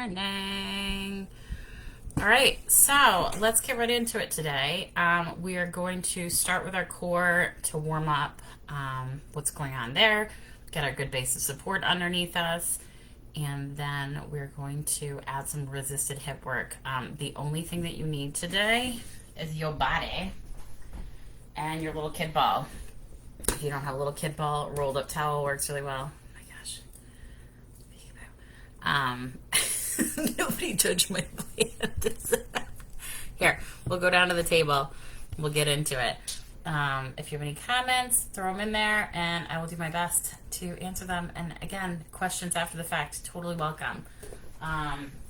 Morning. All right, so let's get right into it today. We are going to start with our core to warm up what's going on there, get our good base of support underneath us, and then we're going to add some resisted hip work. The only thing that you need today is your body and your little kid ball. If you don't have a little kid ball, rolled up towel works really well. Oh my gosh. Nobody judge my plans. Here, we'll go down to the table. We'll get into it. If you have any comments, throw them in there, and I will do my best to answer them. And again, questions after the fact, totally welcome.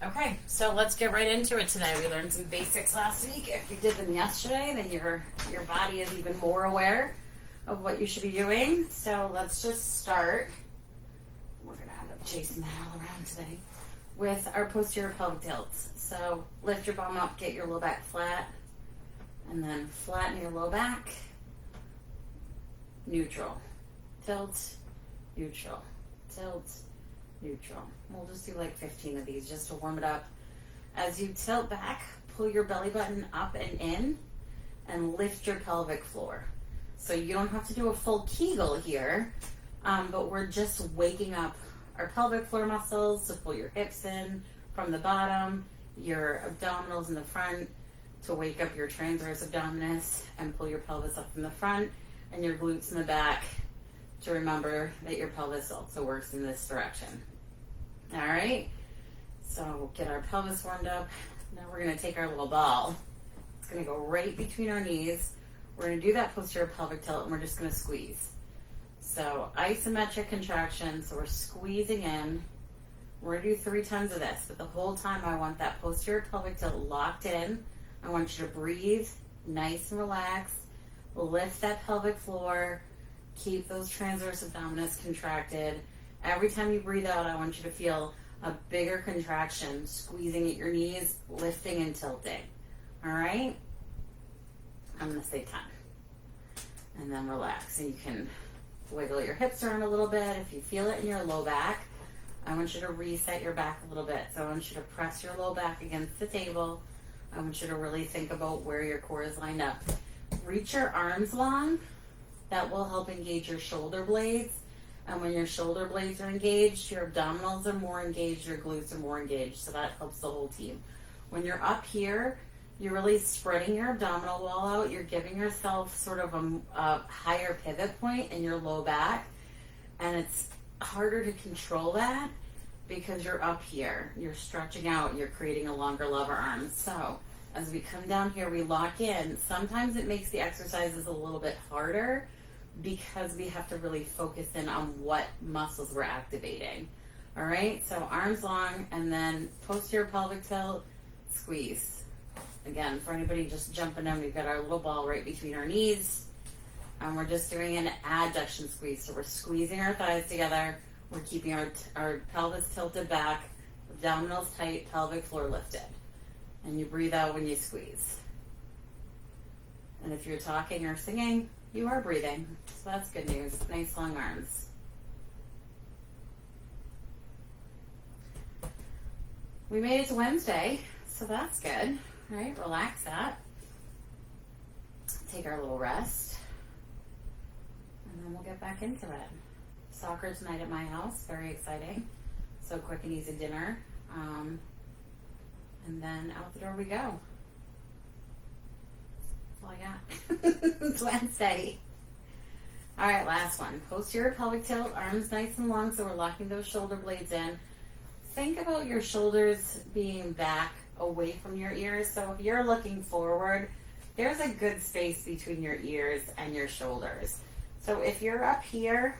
Okay, so let's get right into it today. We learned some basics last week. If you did them yesterday, then your body is even more aware of what you should be doing. So let's just start. We're going to end up chasing that all around today with our posterior pelvic tilts. So lift your bum up, get your low back flat, and then flatten your low back. Neutral. Tilt, neutral. Tilt, neutral. We'll just do like 15 of these just to warm it up. As you tilt back, pull your belly button up and in, and lift your pelvic floor. So you don't have to do a full Kegel here, but we're just waking up our pelvic floor muscles to pull your hips in from the bottom, your abdominals in the front to wake up your transverse abdominis and pull your pelvis up from the front, and your glutes in the back to remember that your pelvis also works in this direction. All right, so get our pelvis warmed up. Now we're going to take our little ball. It's going to go right between our knees. We're going to do that posterior pelvic tilt, and we're just going to squeeze. So isometric contraction, so we're squeezing in. We're going to do 3 times of this, but the whole time I want that posterior pelvic tilt locked in. I want you to breathe nice and relaxed. Lift that pelvic floor. Keep those transverse abdominis contracted. Every time you breathe out, I want you to feel a bigger contraction, squeezing at your knees, lifting and tilting. All right? I'm going to say 10. And then relax. And you can wiggle your hips around a little bit. If you feel it in your low back, I want you to reset your back a little bit. So I want you to press your low back against the table. I want you to really think about where your core is lined up. Reach your arms long. That will help engage your shoulder blades. And when your shoulder blades are engaged, your abdominals are more engaged, your glutes are more engaged. So that helps the whole team. When you're up here, you're really spreading your abdominal wall out. You're giving yourself sort of a higher pivot point in your low back. And it's harder to control that because you're up here. You're stretching out. You're creating a longer lever arm. So as we come down here, we lock in. Sometimes it makes the exercises a little bit harder because we have to really focus in on what muscles we're activating. All right, so arms long, and then posterior pelvic tilt, squeeze. Again, for anybody just jumping in, we've got our little ball right between our knees, and we're just doing an adduction squeeze. So we're squeezing our thighs together. We're keeping our pelvis tilted back, abdominals tight, pelvic floor lifted. And you breathe out when you squeeze. And if you're talking or singing, you are breathing. So that's good news. Nice long arms. We made it to Wednesday, so that's good. All right, relax that. Take our little rest. And then we'll get back into it. Soccer tonight at my house. Very exciting. So quick and easy dinner. And then out the door we go. That's all I got. It's Wednesday. All right, last one. Posterior pelvic tilt, arms nice and long, so we're locking those shoulder blades in. Think about your shoulders being back away from your ears. So if you're looking forward, there's a good space between your ears and your shoulders. So if you're up here,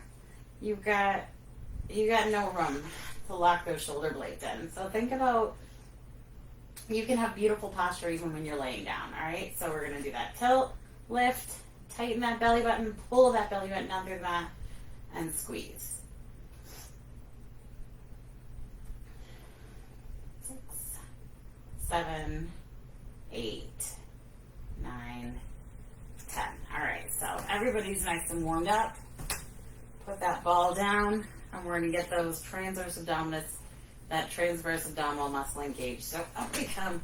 you got no room to lock those shoulder blades in. So think about, you can have beautiful posture even when you're laying down, all right? So we're going to do that tilt, lift, tighten that belly button, pull that belly button under that, and squeeze. 6, 7, 8, 9, 10. All right, so everybody's nice and warmed up. Put that ball down, and we're going to get those transverse abdominis that transverse abdominal muscle engaged. So up we come.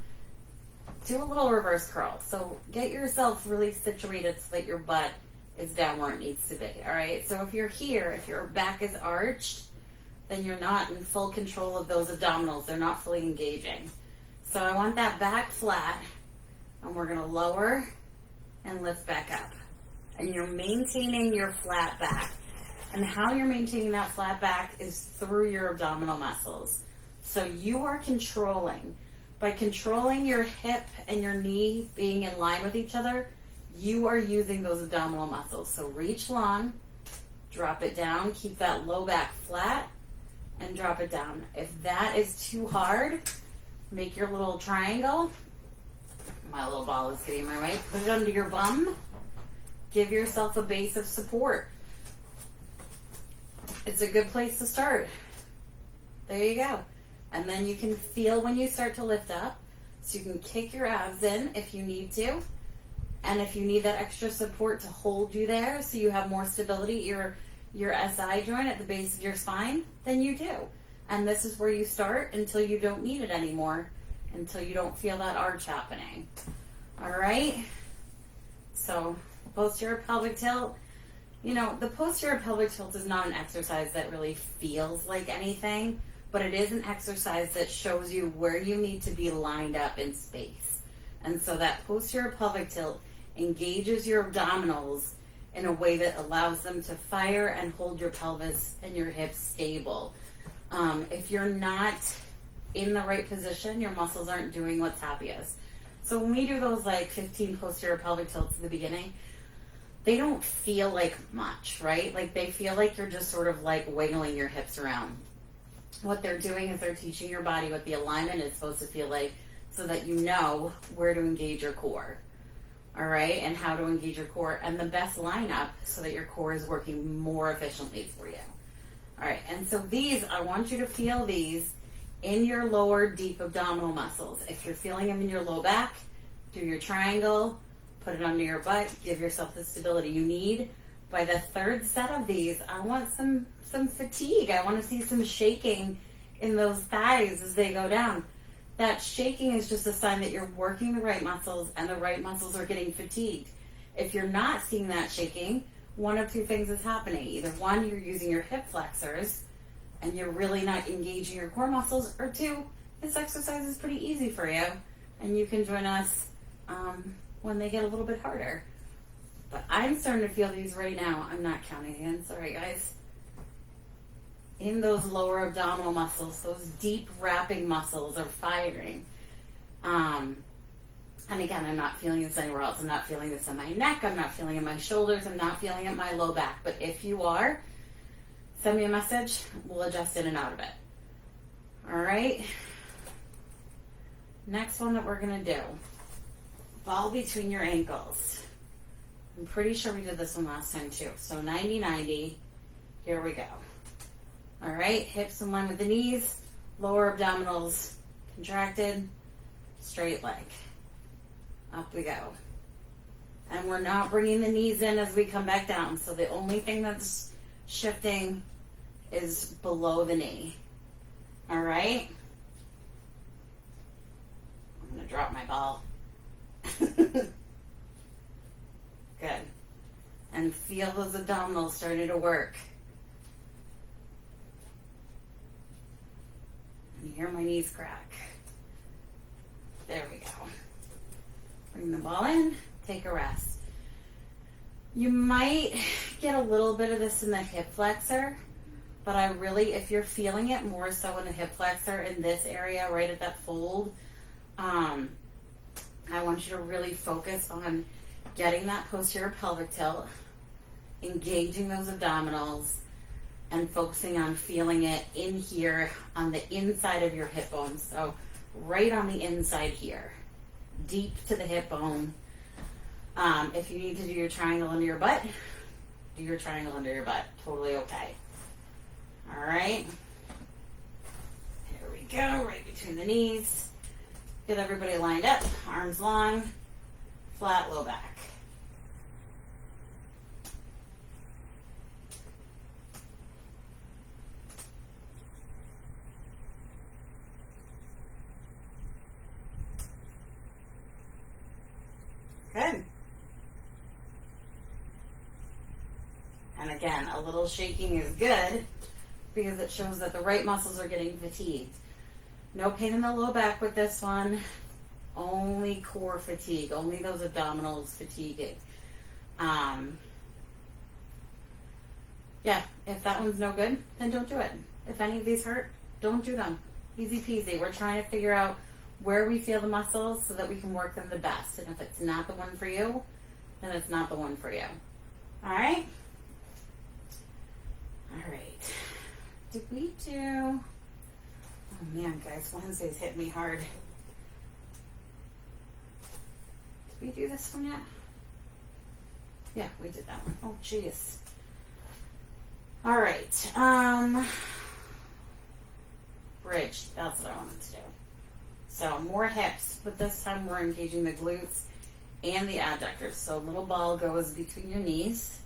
Do a little reverse curl. So get yourself really situated so that your butt is down where it needs to be. All right. So if you're here, if your back is arched, then you're not in full control of those abdominals. They're not fully engaging. So I want that back flat, and we're going to lower and lift back up. And you're maintaining your flat back. And how you're maintaining that flat back is through your abdominal muscles. So you are controlling. By controlling your hip and your knee being in line with each other, you are using those abdominal muscles. So reach long, drop it down, keep that low back flat, and drop it down. If that is too hard, make your little triangle. My little ball is getting in my way. Put it under your bum. Give yourself a base of support. It's a good place to start. There you go. And then you can feel when you start to lift up. So you can kick your abs in if you need to. And if you need that extra support to hold you there so you have more stability, your SI joint at the base of your spine, then you do. And this is where you start until you don't need it anymore, until you don't feel that arch happening. All right? So posterior pelvic tilt. You know, the posterior pelvic tilt is not an exercise that really feels like anything, but it is an exercise that shows you where you need to be lined up in space. And so that posterior pelvic tilt engages your abdominals in a way that allows them to fire and hold your pelvis and your hips stable. If you're not in the right position, your muscles aren't doing what's happiest. So when we do those like 15 posterior pelvic tilts at the beginning, they don't feel like much, right? Like they feel like you're just sort of like wiggling your hips around. What they're doing is they're teaching your body what the alignment is supposed to feel like so that you know where to engage your core. All right, and how to engage your core and the best lineup so that your core is working more efficiently for you. All right, and so these, I want you to feel these in your lower deep abdominal muscles. If you're feeling them in your low back, do your triangle, put it under your butt, give yourself the stability you need. By the third set of these, I want some fatigue. I want to see some shaking in those thighs as they go down. That shaking is just a sign that you're working the right muscles and the right muscles are getting fatigued. If you're not seeing that shaking, one of two things is happening. Either one, you're using your hip flexors and you're really not engaging your core muscles, or two, this exercise is pretty easy for you and you can join us when they get a little bit harder. But I'm starting to feel these right now. I'm not counting in. Sorry, guys. In those lower abdominal muscles, those deep wrapping muscles are firing. And again, I'm not feeling this anywhere else. I'm not feeling this in my neck. I'm not feeling it in my shoulders. I'm not feeling it in my low back. But if you are, send me a message. We'll adjust in and out of it. All right. Next one that we're going to do. Ball between your ankles. I'm pretty sure we did this one last time too. So 90-90. Here we go. All right. Hips in line with the knees. Lower abdominals contracted. Straight leg. Up we go. And we're not bringing the knees in as we come back down. So the only thing that's shifting is below the knee. All right. I'm going to drop my ball. Good. And feel those abdominals starting to work. And hear my knees crack. There we go. Bring the ball in, take a rest. You might get a little bit of this in the hip flexor, but I really, if you're feeling it more so in the hip flexor, in this area, right at that fold, I want you to really focus on getting that posterior pelvic tilt, engaging those abdominals, and focusing on feeling it in here on the inside of your hip bone. So right on the inside here, deep to the hip bone. If you need to do your triangle under your butt, do your triangle under your butt. Totally okay. All right. Here we go, right between the knees. Get everybody lined up, arms long, flat low back. Good. And again, a little shaking is good because it shows that the right muscles are getting fatigued. No pain in the low back with this one. Only core fatigue. Only those abdominals fatiguing. Yeah, if that one's no good, then don't do it. If any of these hurt, don't do them. Easy peasy. We're trying to figure out where we feel the muscles so that we can work them the best. And if it's not the one for you, then it's not the one for you. All right? All right. Did we do... Oh man, guys, Wednesday's hit me hard. Did we do this one yet? Yeah, we did that one. Oh, jeez. All right. Bridge. That's what I wanted to do. So more hips, but this time we're engaging the glutes and the adductors. So little ball goes between your knees.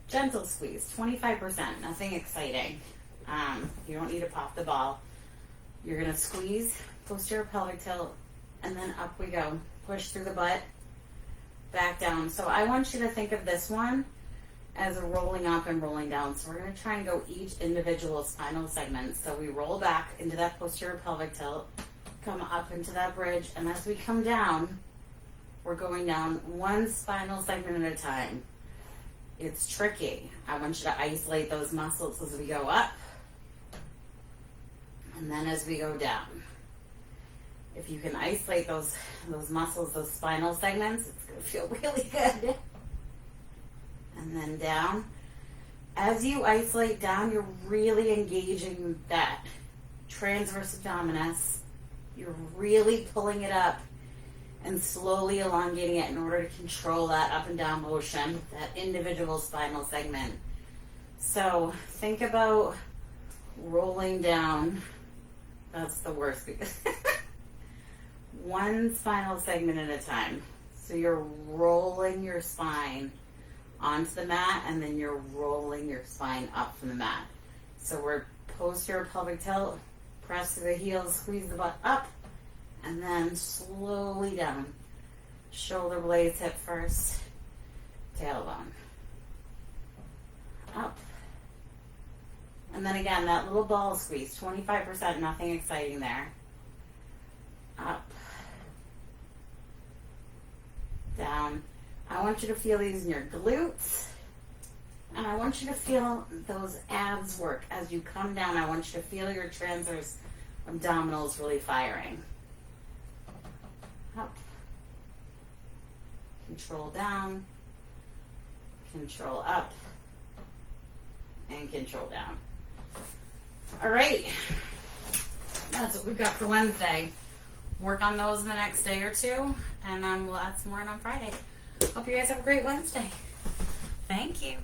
Gentle squeeze, 25%. Nothing exciting. You don't need to pop the ball. You're going to squeeze, posterior pelvic tilt, and then up we go. Push through the butt, back down. So I want you to think of this one as a rolling up and rolling down. So we're going to try and go each individual spinal segment. So we roll back into that posterior pelvic tilt, come up into that bridge, and as we come down, we're going down one spinal segment at a time. It's tricky. I want you to isolate those muscles as we go up, and then as we go down. If you can isolate those muscles, those spinal segments, it's going to feel really good. And then down. As you isolate down, you're really engaging that transverse abdominis. You're really pulling it up and slowly elongating it in order to control that up and down motion, that individual spinal segment. So think about rolling down. That's the worst because one spinal segment at a time. So you're rolling your spine onto the mat, and then you're rolling your spine up from the mat. So we're posterior pelvic tilt, press to the heels, squeeze the butt up, and then slowly down. Shoulder blades hip first, tailbone. Up. And then again, that little ball squeeze, 25%, nothing exciting there. Up. Down. I want you to feel these in your glutes. And I want you to feel those abs work. As you come down, I want you to feel your transverse abdominals really firing. Up. Control down. Control up. And control down. All right. That's what we've got for Wednesday. Work on those in the next day or two, and we'll add some more in on Friday. Hope you guys have a great Wednesday. Thank you.